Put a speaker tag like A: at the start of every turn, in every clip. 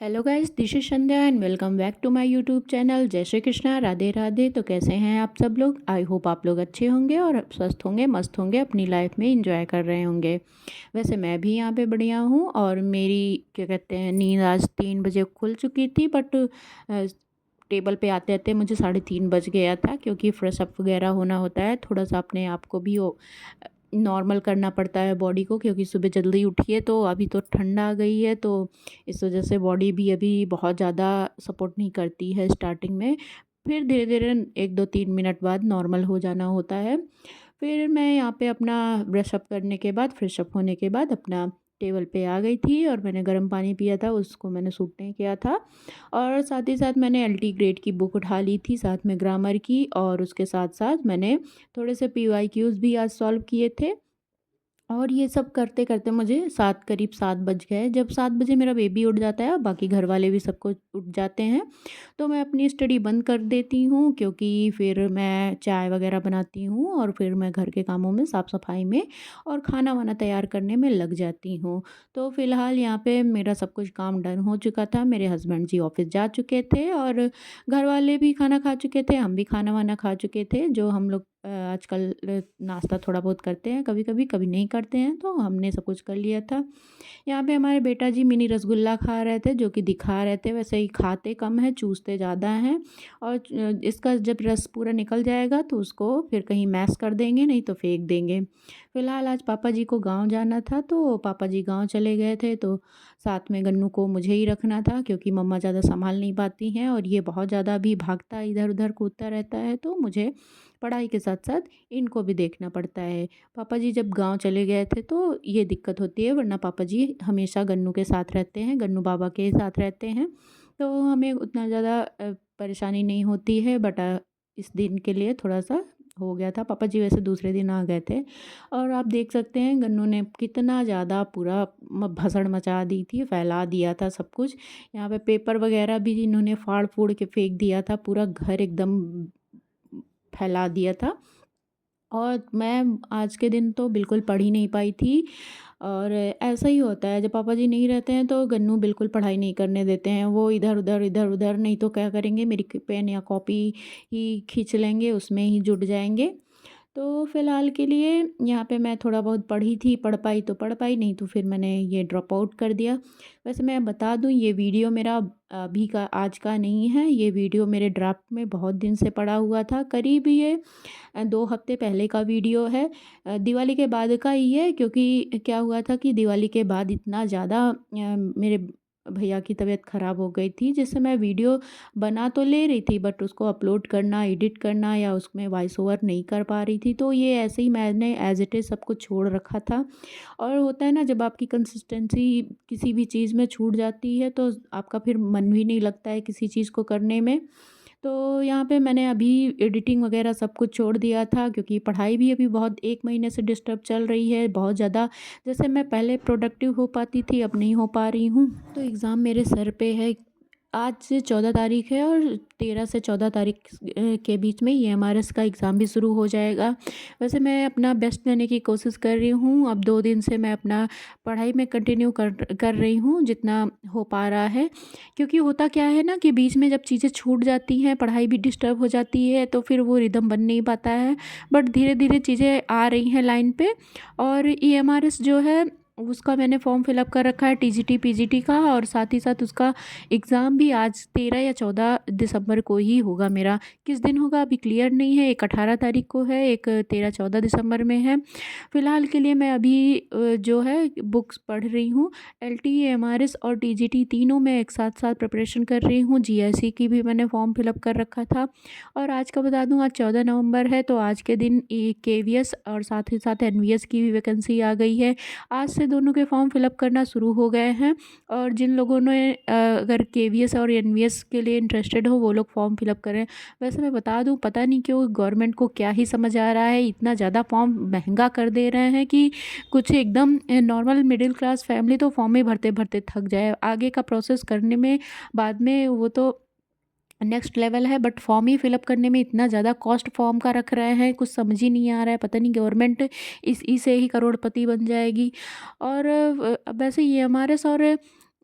A: Hello guys, this is Sandhya and welcome back to my YouTube channel. जय श्री कृष्णा, राधे राधे। तो कैसे हैं आप सब लोग? आई होप आप लोग अच्छे होंगे और स्वस्थ होंगे, मस्त होंगे, अपनी लाइफ में इंजॉय कर रहे होंगे। वैसे मैं भी यहाँ पे बढ़िया हूँ और मेरी क्या कहते हैं नींद आज 3 बजे खुल चुकी थी, बट टेबल पे आते आते मुझे 3:30 बज गया था, क्योंकि फ्रेश अप वगैरह होना होता है, थोड़ा सा अपने आप को भी नॉर्मल करना पड़ता है बॉडी को, क्योंकि सुबह जल्दी उठिए तो अभी तो ठंड आ गई है, तो इस वजह से बॉडी भी अभी बहुत ज़्यादा सपोर्ट नहीं करती है स्टार्टिंग में। फिर धीरे धीरे 1 2 3 मिनट बाद नॉर्मल हो जाना होता है। फिर मैं यहाँ पे अपना ब्रश अप करने के बाद, फ्रेश अप होने के बाद अपना टेबल पे आ गई थी और मैंने गर्म पानी पिया था, उसको मैंने सूट नहीं किया था। और साथ ही साथ मैंने एलटी ग्रेड की बुक उठा ली थी, साथ में ग्रामर की, और उसके साथ साथ मैंने थोड़े से पीवाईक्यूज़ भी आज सॉल्व किए थे। और ये सब करते करते मुझे करीब 7 बज गए। जब 7 बजे मेरा बेबी उठ जाता है और बाकी घर वाले भी सबको उठ जाते हैं, तो मैं अपनी स्टडी बंद कर देती हूँ, क्योंकि फिर मैं चाय वगैरह बनाती हूँ और फिर मैं घर के कामों में, साफ़ सफाई में और खाना वाना तैयार करने में लग जाती हूँ। तो फ़िलहाल यहाँ पे मेरा सब कुछ काम डन हो चुका था। मेरे हस्बैंड जी ऑफिस जा चुके थे और घर वाले भी खाना खा चुके थे, हम भी खाना वाना खा चुके थे। जो हम लोग आजकल नाश्ता थोड़ा बहुत करते हैं, कभी कभी, कभी नहीं करते हैं, तो हमने सब कुछ कर लिया था। यहाँ पे हमारे बेटा जी मिनी रसगुल्ला खा रहे थे, जो कि दिखा रहे थे, वैसे ही खाते कम है, चूसते ज़्यादा हैं। और इसका जब रस पूरा निकल जाएगा तो उसको फिर कहीं मैश कर देंगे, नहीं तो फेंक देंगे। फ़िलहाल आज पापा जी को गांव जाना था, तो पापा जी गांव चले गए थे, तो साथ में गन्नू को मुझे ही रखना था, क्योंकि मम्मा ज़्यादा संभाल नहीं पाती हैं और ये बहुत ज़्यादा भी भागता इधर उधर कूदता रहता है, तो मुझे पढ़ाई के साथ साथ इनको भी देखना पड़ता है। पापा जी जब गांव चले गए थे तो ये दिक्कत होती है, वरना पापा जी हमेशा गन्नू के साथ रहते हैं, गन्नू बाबा के साथ रहते हैं, तो हमें उतना ज़्यादा परेशानी नहीं होती है। बट इस दिन के लिए थोड़ा सा हो गया था। पापा जी वैसे दूसरे दिन आ गए थे और आप देख सकते हैं गन्नू ने कितना ज़्यादा पूरा भसड़ मचा दी थी, फैला दिया था सब कुछ। यहाँ पे पेपर वगैरह भी इन्होंने फाड़ फूड़ के फेंक दिया था, पूरा घर एकदम फैला दिया था। और मैं आज के दिन तो बिल्कुल पढ़ ही नहीं पाई थी। और ऐसा ही होता है, जब पापा जी नहीं रहते हैं तो गन्नू बिल्कुल पढ़ाई नहीं करने देते हैं। वो इधर उधर इधर उधर, नहीं तो क्या करेंगे, मेरी पेन या कॉपी ही खींच लेंगे, उसमें ही जुट जाएंगे। तो फ़िलहाल के लिए यहाँ पे मैं थोड़ा बहुत पढ़ी थी, पढ़ पाई तो पढ़ पाई, नहीं तो फिर मैंने ये ड्रॉप आउट कर दिया। वैसे मैं बता दूँ, ये वीडियो मेरा अभी का, आज का नहीं है, ये वीडियो मेरे ड्राफ्ट में बहुत दिन से पड़ा हुआ था। करीब ये 2 हफ्ते पहले का वीडियो है। दिवाली के बाद का ही है, क्योंकि क्या हुआ था कि दिवाली के बाद इतना ज़्यादा मेरे भैया की तबीयत ख़राब हो गई थी, जिससे मैं वीडियो बना तो ले रही थी, बट उसको अपलोड करना, एडिट करना या उसमें वॉइस ओवर नहीं कर पा रही थी। तो ये ऐसे ही मैंने एज़ इट इज़ सब कुछ छोड़ रखा था। और होता है ना, जब आपकी कंसिस्टेंसी किसी भी चीज़ में छूट जाती है, तो आपका फिर मन भी नहीं लगता है किसी चीज़ को करने में। तो यहाँ पे मैंने अभी एडिटिंग वगैरह सब कुछ छोड़ दिया था, क्योंकि पढ़ाई भी अभी बहुत 1 महीने से डिस्टर्ब चल रही है बहुत ज़्यादा। जैसे मैं पहले प्रोडक्टिव हो पाती थी, अब नहीं हो पा रही हूँ। तो एग्ज़ाम मेरे सर पे है। आज से 14 तारीख है और 13 से 14 तारीख के बीच में EMRS का एग्ज़ाम भी शुरू हो जाएगा। वैसे मैं अपना बेस्ट देने की कोशिश कर रही हूँ। अब 2 दिन से मैं अपना पढ़ाई में कंटिन्यू कर रही हूँ, जितना हो पा रहा है। क्योंकि होता क्या है ना, कि बीच में जब चीज़ें छूट जाती हैं, पढ़ाई भी डिस्टर्ब हो जाती है, तो फिर वो रिदम बन नहीं पाता है। बट धीरे धीरे चीज़ें आ रही हैं लाइन पे। और EMRS जो है, उसका मैंने फॉर्म फिलअप कर रखा है, TGT PGT का, और साथ ही साथ उसका एग्ज़ाम भी आज 13 या 14 दिसंबर को ही होगा मेरा। किस दिन होगा अभी क्लियर नहीं है, एक 18 तारीख को है, एक 13 14 दिसंबर में है। फ़िलहाल के लिए मैं अभी जो है बुक्स पढ़ रही हूँ। LT, MRS और TGT तीनों मैं एक साथ साथ प्रिपरेशन कर रही हूँ। GSE की भी मैंने फॉर्म फिलअप कर रखा था। और आज का बता दूँ, आज 14 नवंबर है, तो आज के दिन KVS और साथ ही साथ NVS की भी वैकेंसी आ गई है। आज से दोनों के फॉर्म फिलअप करना शुरू हो गए हैं। और जिन लोगों ने अगर KVS और NVS के लिए इंटरेस्टेड हो, वो लोग फॉर्म फिलअप करें। वैसे मैं बता दूं, पता नहीं क्यों गवर्नमेंट को क्या ही समझ आ रहा है, इतना ज़्यादा फॉर्म महंगा कर दे रहे हैं कि कुछ एकदम नॉर्मल मिडिल क्लास फैमिली तो फॉर्म ही भरते भरते थक जाए, आगे का प्रोसेस करने में बाद में वो तो नेक्स्ट लेवल है, बट फॉर्म ही फिलअप करने में इतना ज़्यादा कॉस्ट फॉर्म का रख रहे हैं, कुछ समझ ही नहीं आ रहा है। पता नहीं गवर्नमेंट इसे ही करोड़पति बन जाएगी। और वैसे EMRS और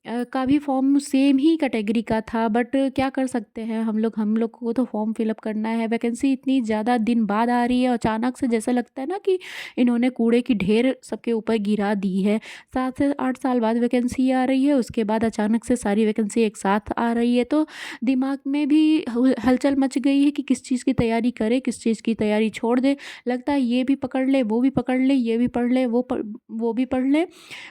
A: का भी फॉर्म सेम ही कैटेगरी का था, बट क्या कर सकते हैं हम लोग को तो फॉर्म फिलअप करना है। वैकेंसी इतनी ज़्यादा दिन बाद आ रही है, अचानक से जैसा लगता है ना कि इन्होंने कूड़े की ढेर सबके ऊपर गिरा दी है। 7 से 8 साल बाद वैकेंसी आ रही है, उसके बाद अचानक से सारी वैकेंसी एक साथ आ रही है, तो दिमाग में भी हलचल मच गई है कि किस चीज़ की तैयारी करें, किस चीज़ की तैयारी छोड़ दें। लगता है ये भी पकड़ ले, वो भी पकड़ ले, ये भी पढ़ ले, वो भी पढ़ ले,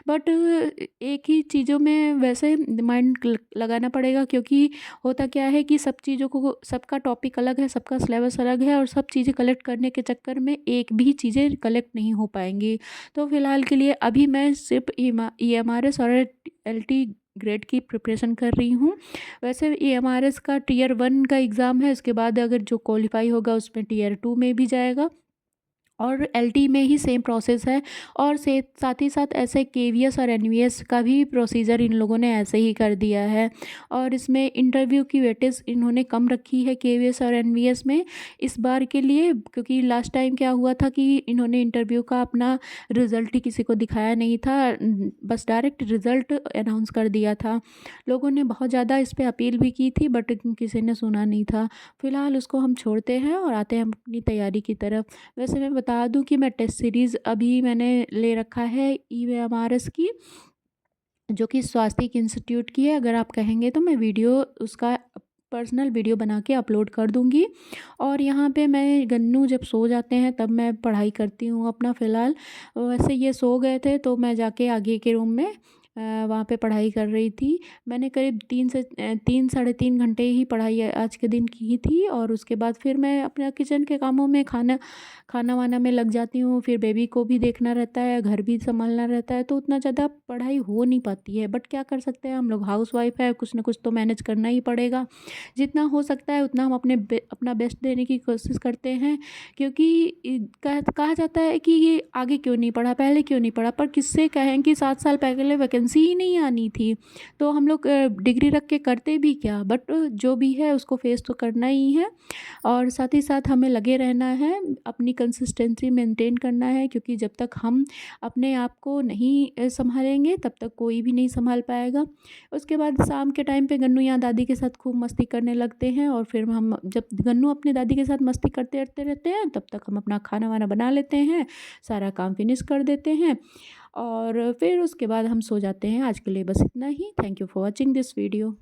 A: बट एक ही चीज़ों में वैसे माइंड लगाना पड़ेगा, क्योंकि होता क्या है कि सब चीज़ों को, सबका टॉपिक अलग है, सबका सिलेबस अलग है, और सब चीज़ें कलेक्ट करने के चक्कर में एक भी चीज़ें कलेक्ट नहीं हो पाएंगी। तो फ़िलहाल के लिए अभी मैं सिर्फ EMRS और LT ग्रेड की प्रिपरेशन कर रही हूँ। वैसे EMRS का Tier 1 का एग्ज़ाम है, उसके बाद अगर जो क्वालिफाई होगा उसमें Tier 2 में भी जाएगा, और LT में ही सेम प्रोसेस है। और से साथ ही साथ ऐसे KVS और NVS का भी प्रोसीजर इन लोगों ने ऐसे ही कर दिया है, और इसमें इंटरव्यू की वेटेज इन्होंने कम रखी है KVS और NVS में इस बार के लिए, क्योंकि लास्ट टाइम क्या हुआ था कि इन्होंने इंटरव्यू का अपना रिज़ल्ट ही किसी को दिखाया नहीं था, बस डायरेक्ट रिज़ल्ट अनाउंस कर दिया था। लोगों ने बहुत ज़्यादा इस पर अपील भी की थी, बट किसी ने सुना नहीं था। फ़िलहाल उसको हम छोड़ते हैं और आते हैं अपनी तैयारी की तरफ। वैसे मैं बता दूं कि मैं टेस्ट सीरीज़ अभी मैंने ले रखा है EMRS की, जो कि स्वास्थ्य इंस्टीट्यूट की है। अगर आप कहेंगे तो मैं वीडियो उसका पर्सनल वीडियो बना के अपलोड कर दूंगी। और यहाँ पे मैं गन्नू जब सो जाते हैं तब मैं पढ़ाई करती हूँ अपना। फ़िलहाल वैसे ये सो गए थे तो मैं जाके आगे के रूम में वहाँ पे पढ़ाई कर रही थी। मैंने करीब 3 साढ़े 3 घंटे ही पढ़ाई आज के दिन की ही थी, और उसके बाद फिर मैं अपना किचन के कामों में खाना खाना वाना में लग जाती हूँ। फिर बेबी को भी देखना रहता है, घर भी संभालना रहता है, तो उतना ज़्यादा पढ़ाई हो नहीं पाती है। बट क्या कर सकते हैं, हम लोग हाउसवाइफ है, कुछ ना कुछ तो मैनेज करना ही पड़ेगा। जितना हो सकता है उतना हम अपना बेस्ट देने की कोशिश करते हैं, क्योंकि कहा जाता है कि ये आगे क्यों नहीं पढ़ा, पहले क्यों नहीं पढ़ा, पर किससे कहें कि 7 साल पहले वैकेंसी ही नहीं आनी थी, तो हम लोग डिग्री रख के करते भी क्या। बट जो भी है उसको फेस तो करना ही है, और साथ ही साथ हमें लगे रहना है, अपनी कंसिस्टेंसी मेंटेन करना है, क्योंकि जब तक हम अपने आप को नहीं संभालेंगे तब तक कोई भी नहीं संभाल पाएगा। उसके बाद शाम के टाइम पे गन्नू यहाँ दादी के साथ खूब मस्ती करने लगते हैं, और फिर हम जब गन्नू अपनी दादी के साथ मस्ती करते करते रहते हैं तब तक हम अपना खाना वाना बना लेते हैं, सारा काम फिनिश कर देते हैं, और फिर उसके बाद हम सो जाते हैं। आज के लिए बस इतना ही। Thank you for watching this video.